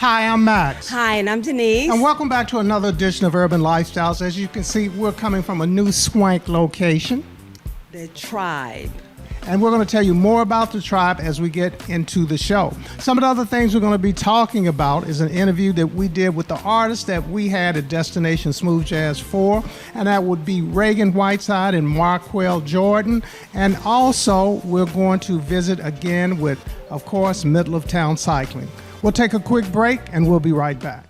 Hi, I'm Max. Hi, and I'm Denise. And welcome back to another edition of Urban Lifestyles. As you can see, we're coming from a new swank location. The Tribe. And we're going to tell you more about the Tribe as we get into the show. Some of the other things we're going to be talking about is an interview that we did with the artists that we had at Destination Smooth Jazz 4, and that would be Reagan Whiteside and Marquel Jordan. And also, we're going to visit again with, of course, Middle of Town Cycling. We'll take a quick break, and we'll be right back.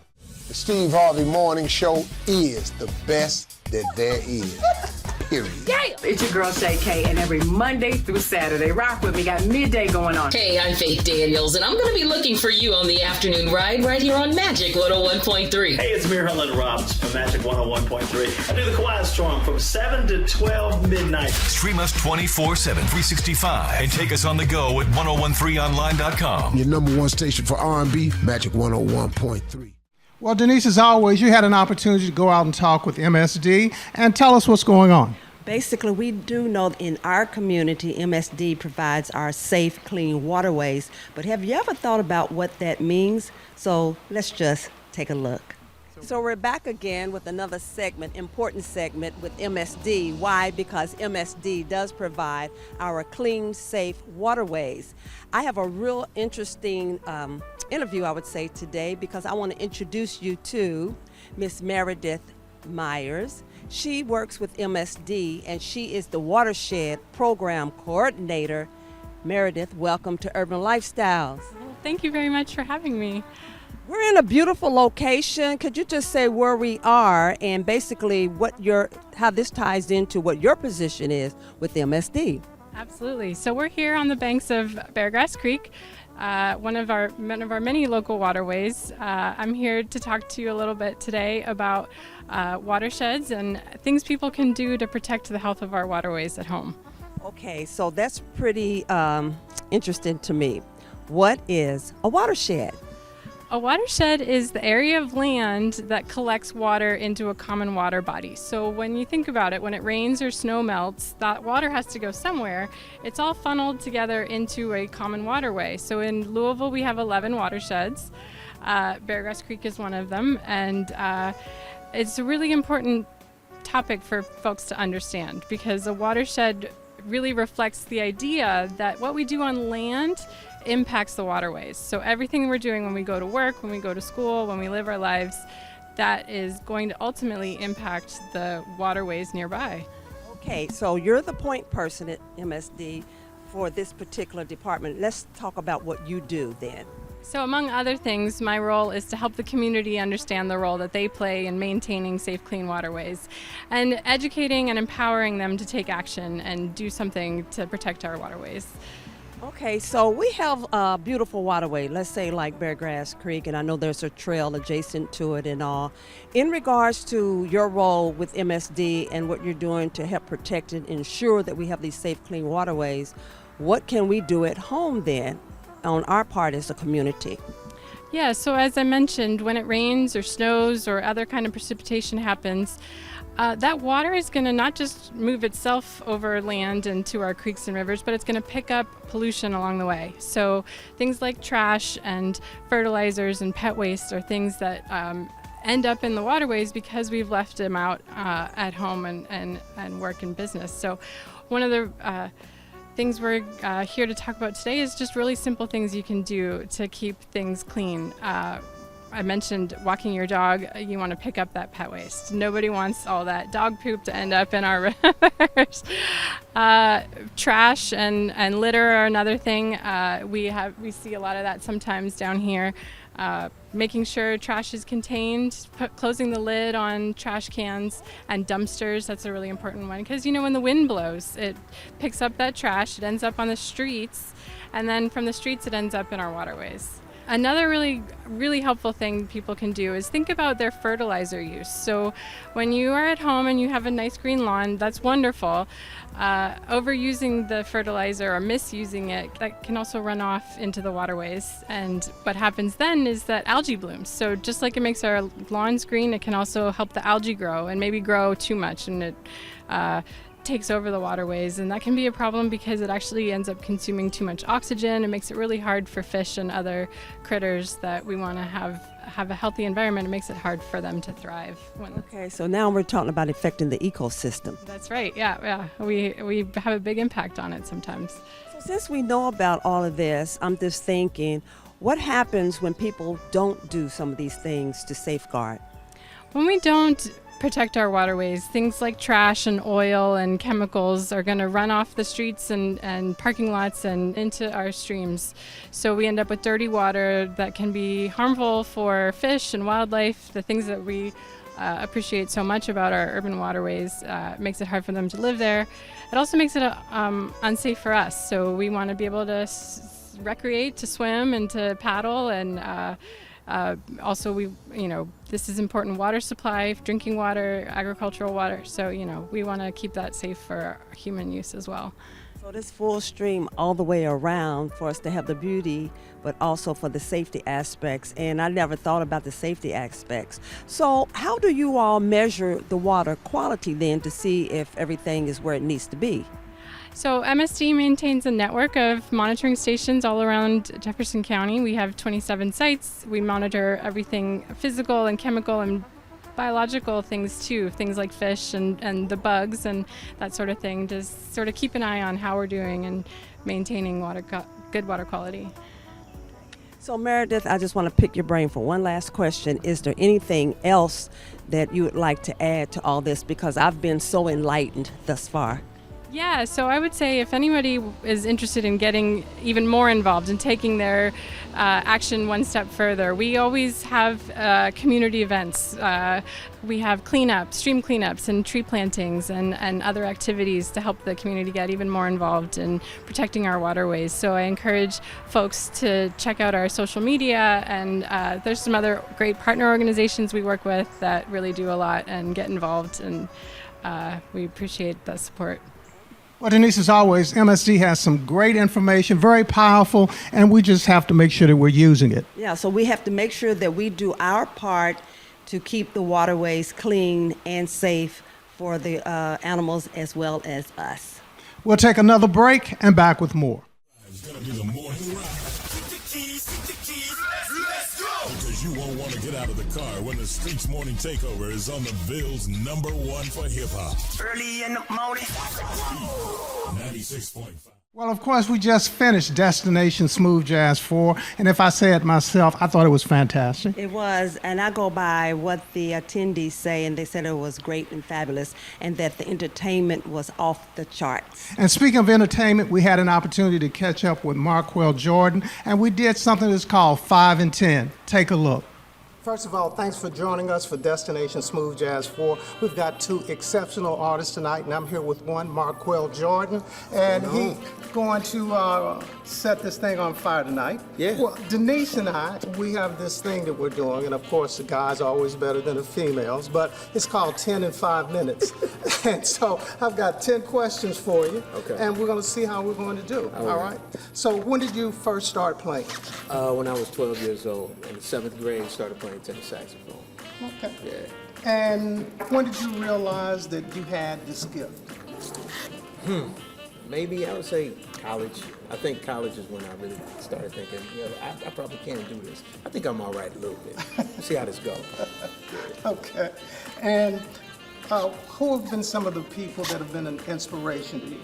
The Steve Harvey Morning Show is the best that there is. Period. Yeah, it's your girl Shay K, and every Monday through Saturday, rock with me. Got midday going on. Hey, I'm Faith Daniels, and I'm going to be looking for you on the afternoon ride right here on Magic 101.3. Hey, it's Mir Helen Robbins from Magic 101.3. I do the Quiet Storm from 7 to 12 midnight. Stream us 24/7, 365, and take us on the go at 1013online.com. Your number one station for R&B, Magic 101.3. Well, Denise, as always, you had an opportunity to go out and talk with MSD and tell us what's going on. Basically, we do know in our community, MSD provides our safe, clean waterways. But have you ever thought about what that means? So let's just take a look. So we're back again with another segment, important segment with MSD. Why? Because MSD does provide our clean, safe waterways. I have a real interesting interview, I would say, today because I want to introduce you to Miss Meredith Myers. She works with MSD and she is the Watershed Program Coordinator. Meredith, welcome to Urban Lifestyles. Well, thank you very much for having me. We're in a beautiful location. Could you just say where we are and basically how this ties into what your position is with MSD? Absolutely. So we're here on the banks of Beargrass Creek, one of our many local waterways. I'm here to talk to you a little bit today about watersheds and things people can do to protect the health of our waterways at home. Okay, so that's pretty interesting to me. What is a watershed? A watershed is the area of land that collects water into a common water body. So when you think about it, when it rains or snow melts, that water has to go somewhere. It's all funneled together into a common waterway. So in Louisville, we have 11 watersheds. Beargrass Creek is one of them. And it's a really important topic for folks to understand because a watershed really reflects the idea that what we do on land impacts the waterways. So everything we're doing when we go to work, when we go to school, when we live our lives, that is going to ultimately impact the waterways nearby. Okay, so you're the point person at MSD for this particular department. Let's talk about what you do then. So among other things, my role is to help the community understand the role that they play in maintaining safe, clean waterways and educating and empowering them to take action and do something to protect our waterways. Okay, so we have a beautiful waterway, let's say like Beargrass Creek, and I know there's a trail adjacent to it and all. In regards to your role with MSD and what you're doing to help protect and ensure that we have these safe, clean waterways, what can we do at home then on our part as a community? Yeah, so as I mentioned, when it rains or snows or other kind of precipitation happens, that water is going to not just move itself over land into our creeks and rivers, but it's going to pick up pollution along the way. So things like trash and fertilizers and pet waste are things that end up in the waterways because we've left them out at home and work and business. So one of the things we're here to talk about today is just really simple things you can do to keep things clean. I mentioned walking your dog, you want to pick up that pet waste. Nobody wants all that dog poop to end up in our rivers. Trash and litter are another thing. We see a lot of that sometimes down here. Making sure trash is contained, closing the lid on trash cans and dumpsters, that's a really important one. Because when the wind blows, it picks up that trash, it ends up on the streets, and then from the streets it ends up in our waterways. Another really, really helpful thing people can do is think about their fertilizer use. So when you are at home and you have a nice green lawn, that's wonderful. Overusing the fertilizer or misusing it, that can also run off into the waterways. And what happens then is that algae blooms. So just like it makes our lawns green, it can also help the algae grow and maybe grow too much, and it takes over the waterways, and that can be a problem because it actually ends up consuming too much oxygen. It makes it really hard for fish and other critters that we want to have a healthy environment. It makes it hard for them to thrive. Okay, so now we're talking about affecting the ecosystem. That's right. Yeah. We have a big impact on it sometimes. So since we know about all of this, I'm just thinking, what happens when people don't do some of these things to safeguard? When we don't protect our waterways, things like trash and oil and chemicals are going to run off the streets and parking lots and into our streams. So we end up with dirty water that can be harmful for fish and wildlife, the things that we appreciate so much about our urban waterways. Makes it hard for them to live there. It also makes it unsafe for us. So we want to be able to recreate, to swim and to paddle, and also this is important water supply, drinking water, agricultural water. So, we want to keep that safe for human use as well. So this full stream all the way around for us to have the beauty, but also for the safety aspects. And I never thought about the safety aspects. So how do you all measure the water quality then to see if everything is where it needs to be? So MSD maintains a network of monitoring stations all around Jefferson County. We have 27 sites. We monitor everything physical and chemical and biological things too, things like fish and the bugs and that sort of thing, to sort of keep an eye on how we're doing and maintaining good water quality. So Meredith, I just want to pick your brain for one last question. Is there anything else that you would like to add to all this? Because I've been so enlightened thus far. Yeah, so I would say if anybody is interested in getting even more involved and taking their action one step further, we always have community events. We have cleanups, stream cleanups, and tree plantings and other activities to help the community get even more involved in protecting our waterways. So I encourage folks to check out our social media, and there's some other great partner organizations we work with that really do a lot and get involved, and we appreciate the support. Well, Denise, as always, MSD has some great information, very powerful, and we just have to make sure that we're using it. Yeah, so we have to make sure that we do our part to keep the waterways clean and safe for the animals as well as us. We'll take another break and back with more. It's gonna be the morning ride. Because you won't want to get out of the car when the Streets Morning Takeover is on the Ville's #1 for hip-hop. Early in the morning. 96.5. Well, of course, we just finished Destination Smooth Jazz 4, and if I say it myself, I thought it was fantastic. It was, and I go by what the attendees say, and they said it was great and fabulous, and that the entertainment was off the charts. And speaking of entertainment, we had an opportunity to catch up with Marquel Jordan, and we did something that's called 5 and 10. Take a look. First of all, thanks for joining us for Destination Smooth Jazz 4. We've got two exceptional artists tonight, and I'm here with one, Marquel Jordan, and he's going to set this thing on fire tonight. Yeah. Well, Denise and I, we have this thing that we're doing, and of course the guys are always better than the females, but it's called 10 in 5 minutes. And so I've got 10 questions for you, and we're going to see how we're going to do. All right? So when did you first start playing? When I was 12 years old. In the 7th grade, started playing tenor saxophone. Okay. Yeah. And when did you realize that you had this gift? Maybe I would say college. I think college is when I really started thinking, I probably can't do this. I think I'm all right a little bit. See how this goes. Okay. And who have been some of the people that have been an inspiration to you?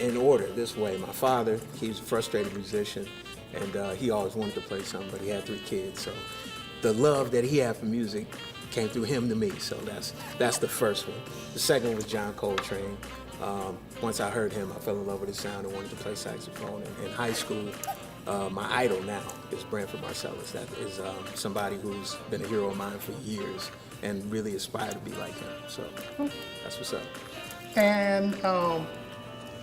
In order, this way. My father, he's a frustrated musician, and he always wanted to play something, but he had 3 kids, so the love that he had for music came through him to me, so that's the first one. The second was John Coltrane. Once I heard him, I fell in love with his sound and wanted to play saxophone. In high school, my idol now is Branford Marsalis. That is somebody who's been a hero of mine for years and really aspire to be like him. So that's what's up. And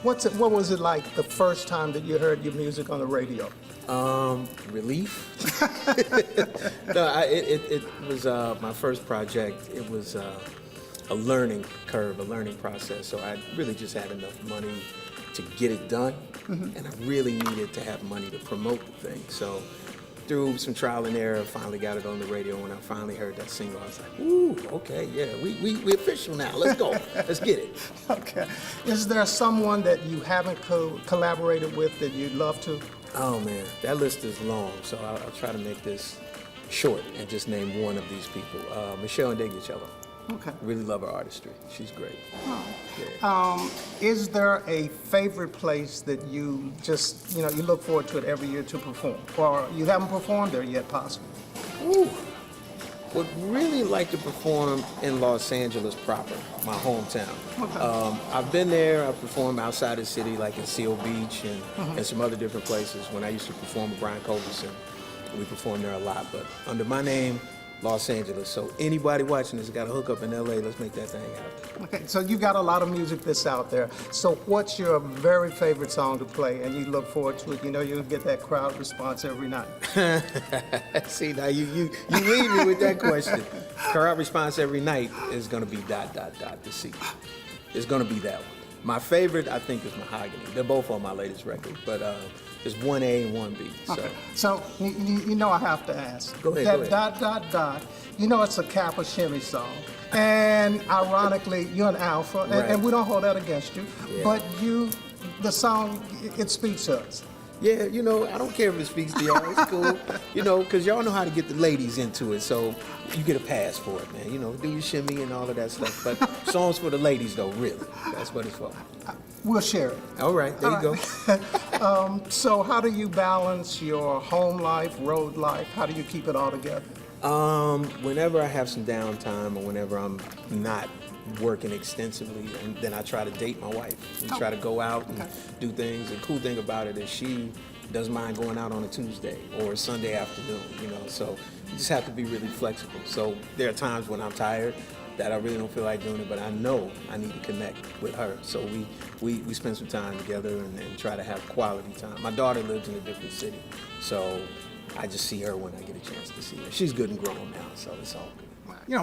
what was it like the first time that you heard your music on the radio? Relief. No, it was my first project. It was a learning curve, a learning process. So I really just had enough money to get it done, and I really needed to have money to promote the thing. So through some trial and error, finally got it on the radio. When I finally heard that single, I was like, ooh, okay, yeah, we official now. Let's go. Let's get it. Okay. Is there someone that you haven't collaborated with that you'd love to? Oh, man, that list is long, so I'll try to make this short and just name one of these people. Michelle Ndegeocello. Okay. Really love her artistry. She's great. Oh. Yeah. Is there a favorite place that you just, you look forward to it every year to perform? Or you haven't performed there yet, possibly? Ooh. Would really like to perform in Los Angeles proper, my hometown. Okay. I've been there. I've performed outside the city, like in Seal Beach and some other different places. When I used to perform with Brian Culbertson, we performed there a lot. But under my name, Los Angeles. So anybody watching this got a hook up in LA. Let's make that thing happen. Okay, so you got a lot of music that's out there. So what's your very favorite song to play and you look forward to it? You'll get that crowd response every night. See, now you leave me with that question. Crowd response every night is going to be ... to see. It's going to be that one. My favorite, I think, is Mahogany. They're both on my latest record, but there's 1A and 1B. Okay. So I have to ask. Go ahead. That ... it's a Kappa Shimmy song. And ironically, you're an alpha, and we don't hold that against you. Yeah. But the song, it speaks to us. Yeah, I don't care if it speaks to y'all. It's cool, because y'all know how to get the ladies into it. So you get a pass for it, man. Do your shimmy and all of that stuff. But songs for the ladies, though, really. That's what it's for. We'll share it. All right, there you go. So how do you balance your home life, road life? How do you keep it all together? Whenever I have some downtime or whenever I'm not working extensively, and then I try to date my wife. We try to go out and do things. The cool thing about it is she doesn't mind going out on a Tuesday or a Sunday afternoon, so you just have to be really flexible. So there are times when I'm tired that I really don't feel like doing it, but I know I need to connect with her. So we spend some time together and try to have quality time. My daughter lives in a different city, so I just see her when I get a chance to see her. She's good and grown now, so it's all good.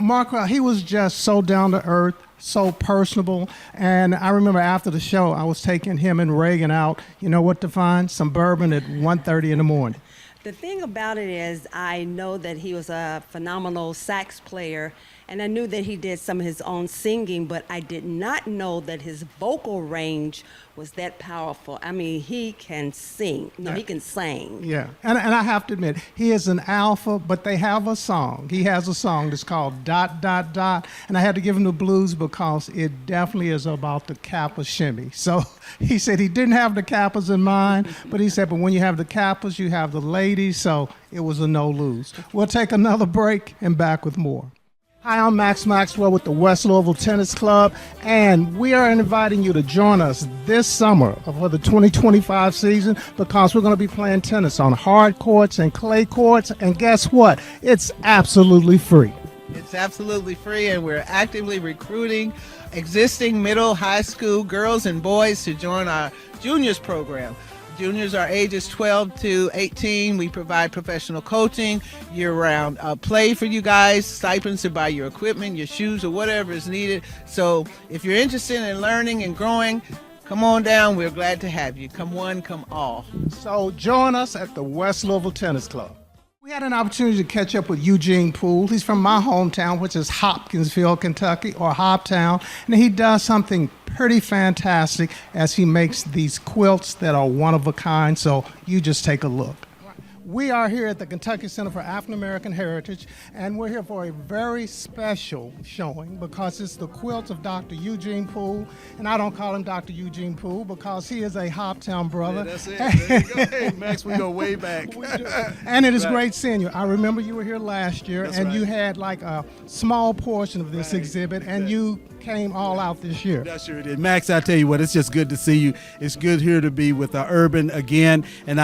Mark, he was just so down to earth, so personable. And I remember after the show, I was taking him and Reagan out, what to find? Some bourbon at 1:30 in the morning. The thing about it is I know that he was a phenomenal sax player, and I knew that he did some of his own singing, but I did not know that his vocal range was that powerful. I mean, he can sing. He can sing. Yeah, and I have to admit, he is an alpha, but they have a song. He has a song that's called ... And I had to give him the blues because it definitely is about the Kappa Shimmy. So he said he didn't have the Kappas in mind, but he said, but when you have the Kappas, you have the ladies, so it was a no-lose. We'll take another break and back with more. Hi, I'm Max Maxwell with the West Louisville Tennis Club, and we are inviting you to join us this summer for the 2025 season because we're going to be playing tennis on hard courts and clay courts, and guess what? It's absolutely free. It's absolutely free, and we're actively recruiting existing middle, high school girls and boys to join our juniors program. Juniors are ages 12 to 18. We provide professional coaching, year-round play for you guys, stipends to buy your equipment, your shoes, or whatever is needed. So if you're interested in learning and growing, come on down. We're glad to have you. Come one, come all. So join us at the West Louisville Tennis Club. We had an opportunity to catch up with Eugene Poole. He's from my hometown, which is Hopkinsville, Kentucky, or Hoptown, and he does something pretty fantastic as he makes these quilts that are one of a kind, so you just take a look. We are here at the Kentucky Center for African American Heritage, and we're here for a very special showing because it's the quilts of Dr. Eugene Poole, and I don't call him Dr. Eugene Poole because he is a Hoptown brother. Yeah, that's it. There you go. Hey, Max, we go way back. And it is great seeing you. I remember you were here last year, and you had like a small portion of this exhibit, and you came all out this year. That sure did. Max, I tell you what, it's just good to see you. It's good here to be with Urban again. And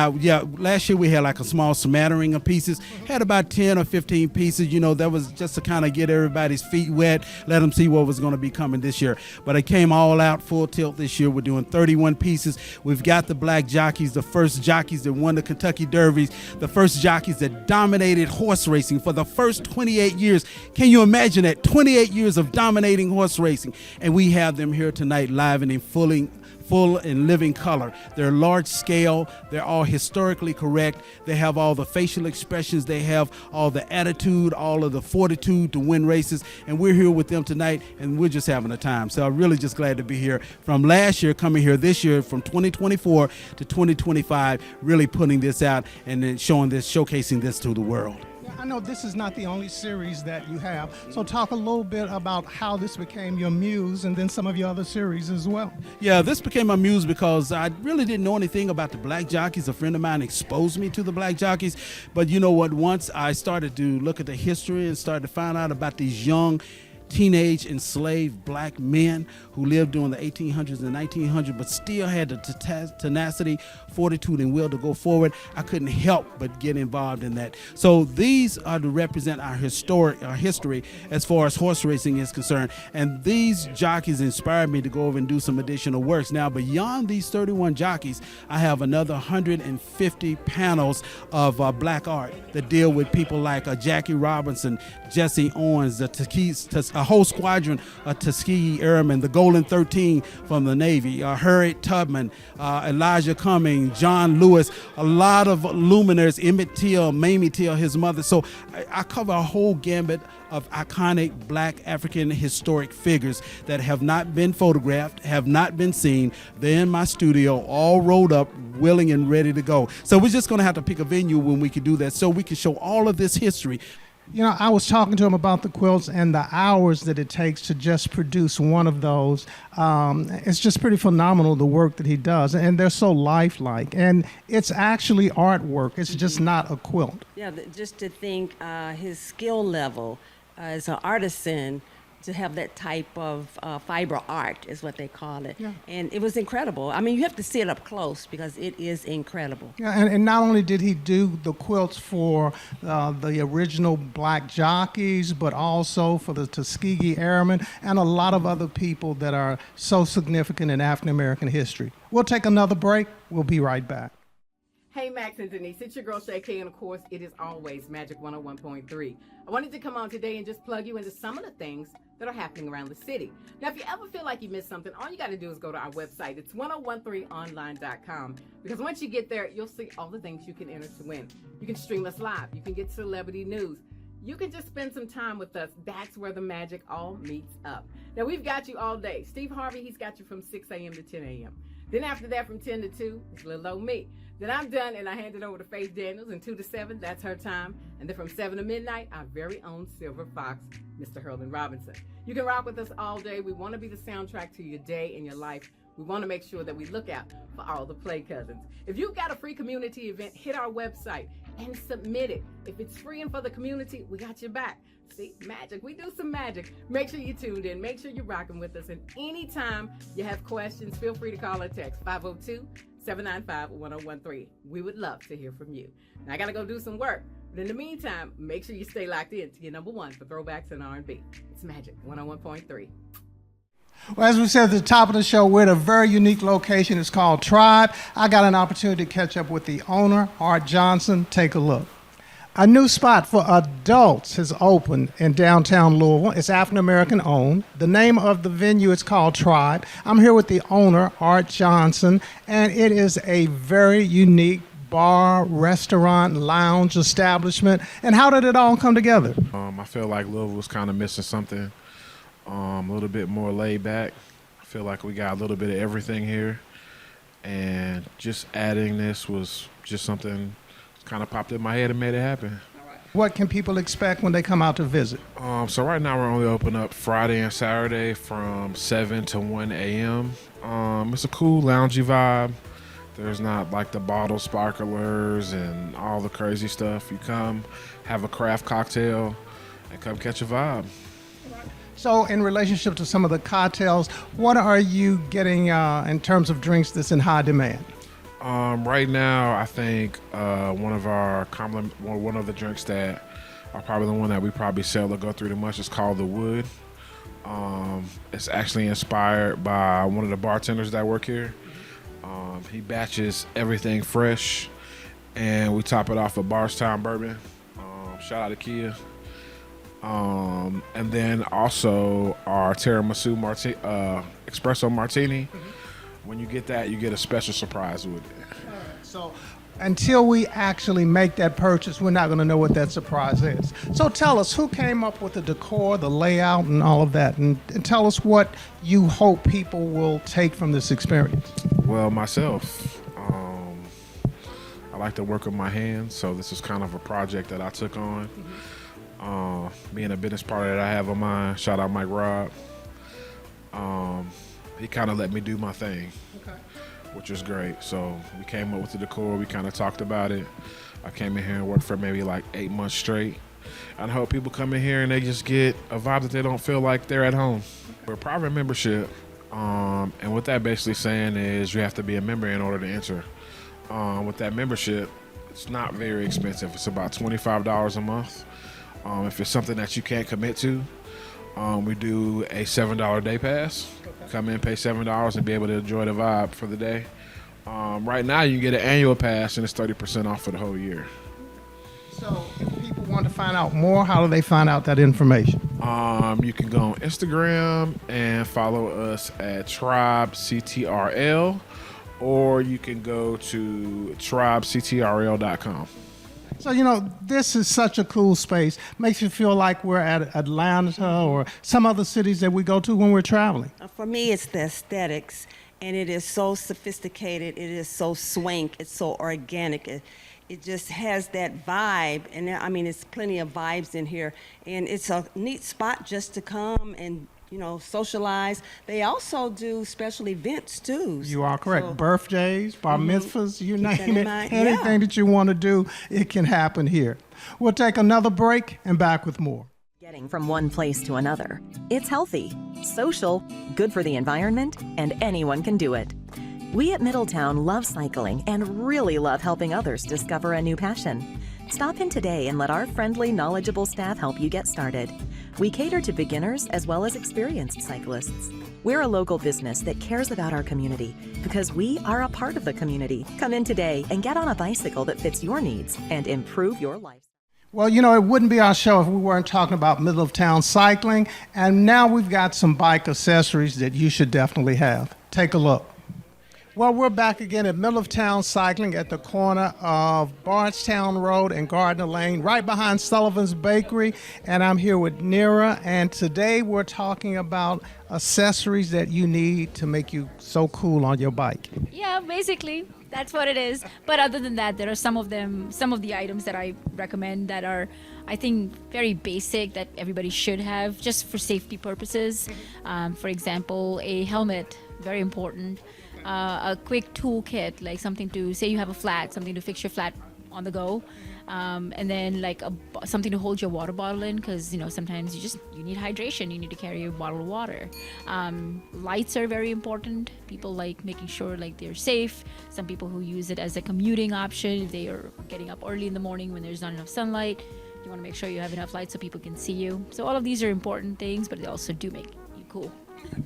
last year we had like a small smattering of pieces. Had about 10 or 15 pieces. That was just to kind of get everybody's feet wet, let them see what was going to be coming this year. But it came all out full tilt this year. We're doing 31 pieces. We've got the black jockeys, the first jockeys that won the Kentucky Derbies, the first jockeys that dominated horse racing for the first 28 years. Can you imagine that? 28 years of dominating horse racing. And we have them here tonight live and in full and living color. They're large scale. They're all historically correct. They have all the facial expressions. They have all the attitude, all of the fortitude to win races. And we're here with them tonight, and we're just having a time. So I'm really just glad to be here. From last year, coming here this year, from 2024 to 2025, really putting this out and then showcasing this to the world. I know this is not the only series that you have, so talk a little bit about how this became your muse and then some of your other series as well. Yeah, this became my muse because I really didn't know anything about the black jockeys. A friend of mine exposed me to the black jockeys, but you know what, once I started to look at the history and started to find out about these young teenage enslaved black men who lived during the 1800s and 1900s but still had the tenacity, fortitude, and will to go forward, I couldn't help but get involved in that. So these are to represent our history as far as horse racing is concerned, and these jockeys inspired me to go over and do some additional works. Now, beyond these 31 jockeys, I have another 150 panels of black art that deal with people like Jackie Robinson, Jesse Owens, a whole squadron of Tuskegee Airmen, the Golden 13 from the Navy, Harriet Tubman, Elijah Cummings, John Lewis, a lot of luminaries, Emmett Till, Mamie Till, his mother. So I cover a whole gambit of iconic black African historic figures that have not been photographed, have not been seen. They're in my studio, all rolled up, willing and ready to go. So we're just going to have to pick a venue when we can do that so we can show all of this history. You know, I was talking to him about the quilts and the hours that it takes to just produce one of those. It's just pretty phenomenal, the work that he does, and they're so lifelike. And it's actually artwork. It's just not a quilt. Yeah, just to think his skill level as an artisan, to have that type of fiber art is what they call it. Yeah. And it was incredible. I mean, you have to see it up close because it is incredible. Yeah, and not only did he do the quilts for the original black jockeys, but also for the Tuskegee Airmen and a lot of other people that are so significant in African American history. We'll take another break. We'll be right back. Hey, Max and Denise, it's your girl Shay K, and of course, it is always Magic 101.3. I wanted to come on today and just plug you into some of the things that are happening around the city. Now, if you ever feel like you missed something, all you got to do is go to our website. It's 1013online.com, because once you get there, you'll see all the things you can enter to win. You can stream us live. You can get celebrity news. You can just spend some time with us. That's where the magic all meets up. Now, we've got you all day. Steve Harvey, he's got you from 6 a.m. to 10 a.m. Then after that, from 10 to 2, it's little old me. Then I'm done, and I hand it over to Faith Daniels, and 2 to 7, that's her time. And then from 7 to midnight, our very own Silver Fox, Mr. Hurlin Robinson. You can rock with us all day. We want to be the soundtrack to your day and your life. We want to make sure that we look out for all the play cousins. If you've got a free community event, hit our website and submit it. If it's free and for the community, we got your back. See, magic. We do some magic. Make sure you tuned in. Make sure you're rocking with us. And anytime you have questions, feel free to call or text 502-795-1013. We would love to hear from you. Now, I got to go do some work. But in the meantime, make sure you stay locked in to your number one for throwbacks and R&B. It's Magic 101.3. Well, as we said at the top of the show, we're at a very unique location. It's called Tribe. I got an opportunity to catch up with the owner, Art Johnson. Take a look. A new spot for adults has opened in downtown Louisville. It's African American owned. The name of the venue is called Tribe. I'm here with the owner, Art Johnson, and it is a very unique bar, restaurant, lounge establishment. And how did it all come together? I feel like Louisville was kind of missing something, a little bit more laid back. I feel like we got a little bit of everything here, and just adding this was just something kind of popped in my head and made it happen. What can people expect when they come out to visit? So right now we're only open up Friday and Saturday from 7 to 1 a.m. It's a cool loungy vibe. There's not like the bottle sparklers and all the crazy stuff. You come, have a craft cocktail, and come catch a vibe. So in relationship to some of the cocktails, what are you getting in terms of drinks that's in high demand? Right now, I think one of the drinks that are probably the one that we probably sell or go through the most is called the Wood. It's actually inspired by one of the bartenders that work here. He batches everything fresh, and we top it off with Bardstown bourbon. Shout out to Kia. And then also our tiramisu espresso martini. when you get that, you get a special surprise with it. So until we actually make that purchase, we're not going to know what that surprise is. So tell us, who came up with the decor, the layout, and all of that? And tell us what you hope people will take from this experience. Well, myself, I like to work with my hands, so this is kind of a project that I took on. Being a business partner that I have of mine, shout out Mike Robb, he kind of let me do my thing. Okay. Which was great. So we came up with the decor. We kind of talked about it. I came in here and worked for maybe like 8 months straight. And I hope people come in here and they just get a vibe that they don't feel like they're at home. We're a private membership. And what that basically saying is you have to be a member in order to enter. With that membership, it's not very expensive. It's about $25 a month. If it's something that you can't commit to, we do a $7 day pass. Come in, pay $7 and be able to enjoy the vibe for the day. Right now, you can get an annual pass and it's 30% off for the whole year. So if people want to find out more, how do they find out that information? You can go on Instagram and follow us at Tribe CTRL, or you can go to tribectrl.com. So, this is such a cool space. Makes you feel like we're at Atlanta or some other cities that we go to when we're traveling. For me, it's the aesthetics, and it is so sophisticated. It is so swank. It's so organic. It just has that vibe, and I mean, it's plenty of vibes in here, and it's a neat spot just to come and socialize. They also do special events too. You are correct. So, birthdays, bar mitzvahs, you name it. Anything yeah. that you want to do, it can happen here. We'll take another break and back with more. Getting from one place to another. It's healthy, social, good for the environment, and anyone can do it. We at Middletown love cycling and really love helping others discover a new passion. Stop in today and let our friendly, knowledgeable staff help you get started. We cater to beginners as well as experienced cyclists. We're a local business that cares about our community because we are a part of the community. Come in today and get on a bicycle that fits your needs and improve your life. Well, it wouldn't be our show if we weren't talking about middle of town cycling. And now we've got some bike accessories that you should definitely have. Take a look. Well, we're back again at Middle of Town Cycling at the corner of Bardstown Road and Gardner Lane, right behind Sullivan's Bakery. And I'm here with Nira, and today we're talking about accessories that you need to make you so cool on your bike. Yeah, basically, that's what it is. But other than that, there are some of the items that I recommend that are, I think, very basic that everybody should have just for safety purposes. For example, a helmet, very important. A quick toolkit, like something to, say you have a flat, something to fix your flat on the go, and then like something to hold your water bottle in, because sometimes you need hydration, you need to carry your bottle of water. Lights are very important. People like making sure like they're safe. Some people who use it as a commuting option, if they are getting up early in the morning when there's not enough sunlight, you want to make sure you have enough light so people can see you. So all of these are important things, but they also do make you cool.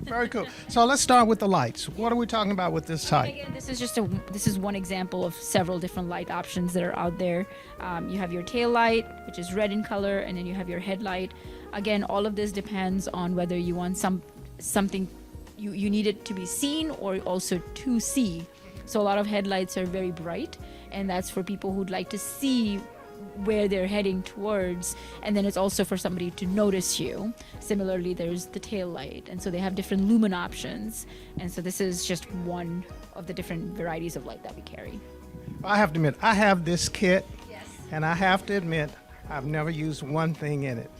Very cool. So let's start with the lights. What are we talking about with this type? Again, this is one example of several different light options that are out there. You have your tail light, which is red in color, and then you have your headlight. Again, all of this depends on whether you want something you need it to be seen or also to see. So a lot of headlights are very bright, and that's for people who'd like to see where they're heading towards, and then it's also for somebody to notice you. Similarly, there's the tail light, and so they have different lumen options, and so this is just one of the different varieties of light that we carry. I have to admit, I have this kit, and I have to admit, I've never used one thing in it.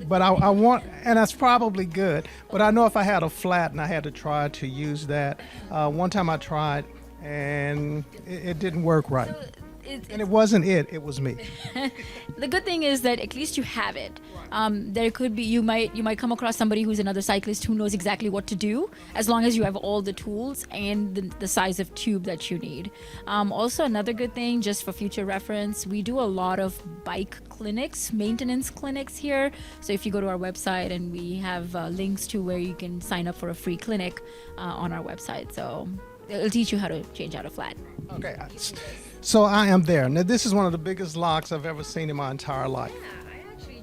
But I want, and that's probably good, but I know if I had a flat and I had to try to use that, one time I tried, and it didn't work right. And it wasn't it was me. The good thing is that at least you have it. There could be, you might come across somebody who's another cyclist who knows exactly what to do, as long as you have all the tools and the size of tube that you need. Also, another good thing, just for future reference, we do a lot of bike clinics, maintenance clinics here. So if you go to our website, and we have links to where you can sign up for a free clinic on our website. So it'll teach you how to change out a flat. Okay. So I am there. Now, this is one of the biggest locks I've ever seen in my entire life. Yeah, I actually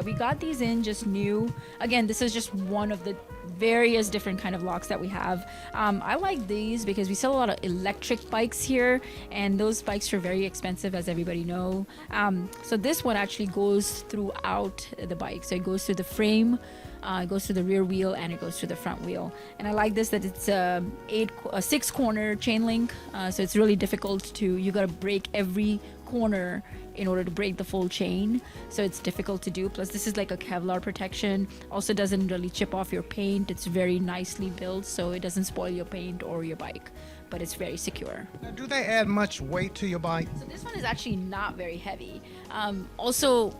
We got these in just new. Again, this is just one of the various different kind of locks that we have. I like these because we sell a lot of electric bikes here, and those bikes are very expensive, as everybody know. So this one actually goes throughout the bike. So it goes through the frame, it goes through the rear wheel, and it goes through the front wheel. And I like this that it's a 6-corner chain link, so it's really difficult to, you got to break every corner in order to break the full chain, so it's difficult to do. Plus this is like a Kevlar protection, also doesn't really chip off your paint. It's very nicely built, so it doesn't spoil your paint or your bike, but it's very secure. Now, do they add much weight to your bike? So this one is actually not very heavy. Also,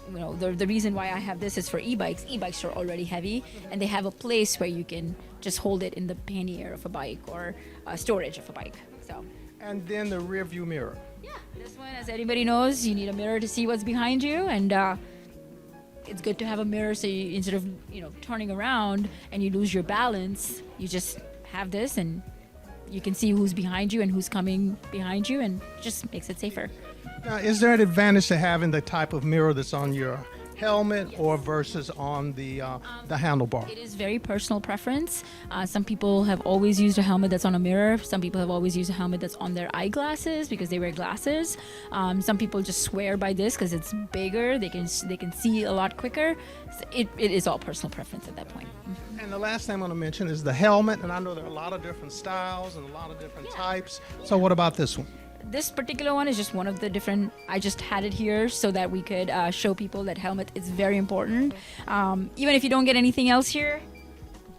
you know, the reason why I have this is for e-bikes. E-bikes are already heavy, and they have a place where you can just hold it in the pannier of a bike or storage of a bike. So. And then the rear view mirror. Yeah, this one, as anybody knows, you need a mirror to see what's behind you, and it's good to have a mirror so you, instead of turning around and you lose your balance, you just have this and you can see who's behind you and who's coming behind you, and just makes it safer. Now, is there an advantage to having the type of mirror that's on your helmet or versus on the handlebar? It is very personal preference. Some people have always used a helmet that's on a mirror. Some people have always used a helmet that's on their eyeglasses because they wear glasses. Some people just swear by this because it's bigger. They can see a lot quicker. So it is all personal preference at that point. And the last thing I'm going to mention is the helmet. And I know there are a lot of different styles and a lot of different types. So what about this one? This particular one is just one of the different. I just had it here so that we could show people that helmet is very important. Even if you don't get anything else here,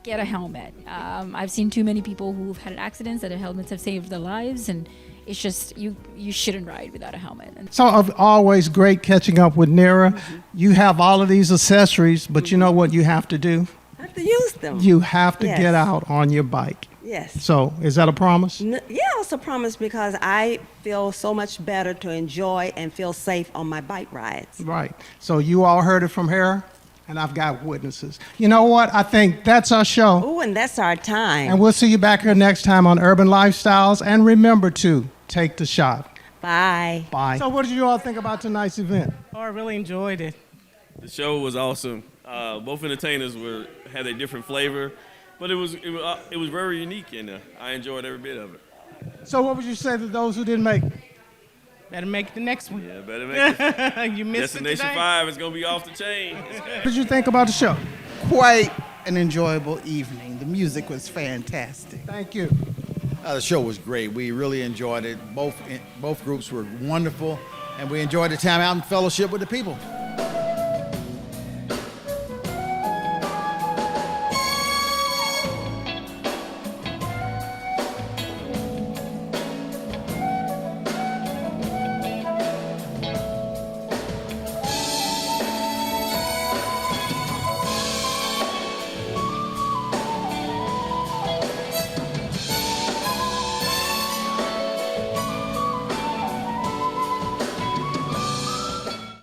get a helmet. I've seen too many people who've had accidents that their helmets have saved their lives, and it's just you shouldn't ride without a helmet. So always great catching up with Nira. You have all of these accessories, but you know what you have to do? I have to use them. You have to Yes. get out on your bike. Yes. So is that a promise? Yeah, it's a promise because I feel so much better to enjoy and feel safe on my bike rides. Right. So you all heard it from her, and I've got witnesses. You know what? I think that's our show. Ooh, and that's our time. And we'll see you back here next time on Urban Lifestyles. And remember to take the shot. Bye. Bye. So what did you all think about tonight's event? Oh, I really enjoyed it. The show was awesome. Both entertainers had a different flavor, but it was very unique, and I enjoyed every bit of it. So what would you say to those who didn't make it? Better make the next one. Yeah, better make it. You missed Destination it today. 5 is gonna be off the chain. What did you think about the show? Quite an enjoyable evening. The music was fantastic. Thank you. The show was great. We really enjoyed it. Both groups were wonderful, and we enjoyed the time out in fellowship with the people.